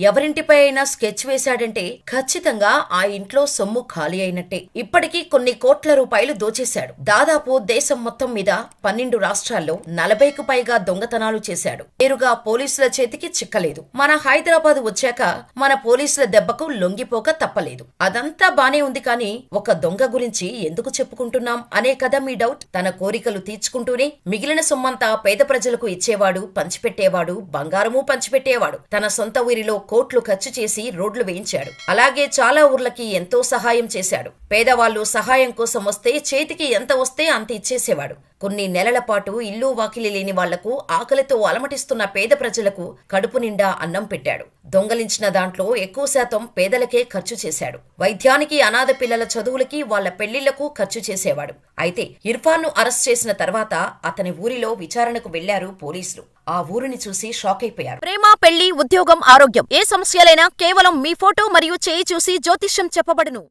ఎవరింటిపై అయినా స్కెచ్ వేశాడంటే ఖచ్చితంగా ఆ ఇంట్లో సొమ్ము ఖాళీ అయినట్టే. ఇప్పటికీ కొన్ని కోట్ల రూపాయలు దోచేశాడు. దాదాపు దేశం మొత్తం మీద 12 రాష్ట్రాల్లో 40కు పైగా దొంగతనాలు చేశాడు. నేరుగా పోలీసుల చేతికి చిక్కలేదు. మన హైదరాబాద్ వచ్చాక మన పోలీసుల దెబ్బకు లొంగిపోక తప్పలేదు. అదంతా బానే ఉంది కానీ ఒక దొంగ గురించి ఎందుకు చెప్పుకుంటున్నాం అనే కదా మీ డౌట్. తన కోరికలు తీర్చుకుంటూనే మిగిలిన సొమ్మంతా పేద ప్రజలకు ఇచ్చేవాడు, పంచిపెట్టేవాడు, బంగారమూ పంచిపెట్టేవాడు. తన సొంత ఊరిలో కోట్లు ఖర్చు చేసి రోడ్లు వేయించాడు. అలాగే చాలా ఊర్లకి ఎంతో సహాయం చేశాడు. పేదవాళ్లు సహాయం కోసం వస్తే చేతికి ఎంత వస్తే అంత ఇచ్చేసేవాడు. కొన్ని నెలల పాటు ఇల్లు వాకిలి లేని వాళ్లకు, ఆకలితో అలమటిస్తున్న పేద ప్రజలకు కడుపు నిండా అన్నం పెట్టాడు. దొంగలించిన దాంట్లో ఎక్కువ శాతం పేదలకే ఖర్చు చేశాడు. వైద్యానికి, అనాథ పిల్లల చదువులకి, వాళ్ల పెళ్లిళ్లకు ఖర్చు చేసేవాడు. అయితే ఇర్ఫాన్ను అరెస్ట్ చేసిన తర్వాత అతని ఊరిలో విచారణకు వెళ్లారు పోలీసులు. ఆ ఊరిని చూసి షాక్ అయిపోయారు. ప్రేమ, పెళ్లి, ఉద్యోగం, ఆరోగ్యం ఏ సమస్యలైనా కేవలం మీ ఫోటో మరియు చేయి చూసి జ్యోతిష్యం చెప్పబడును.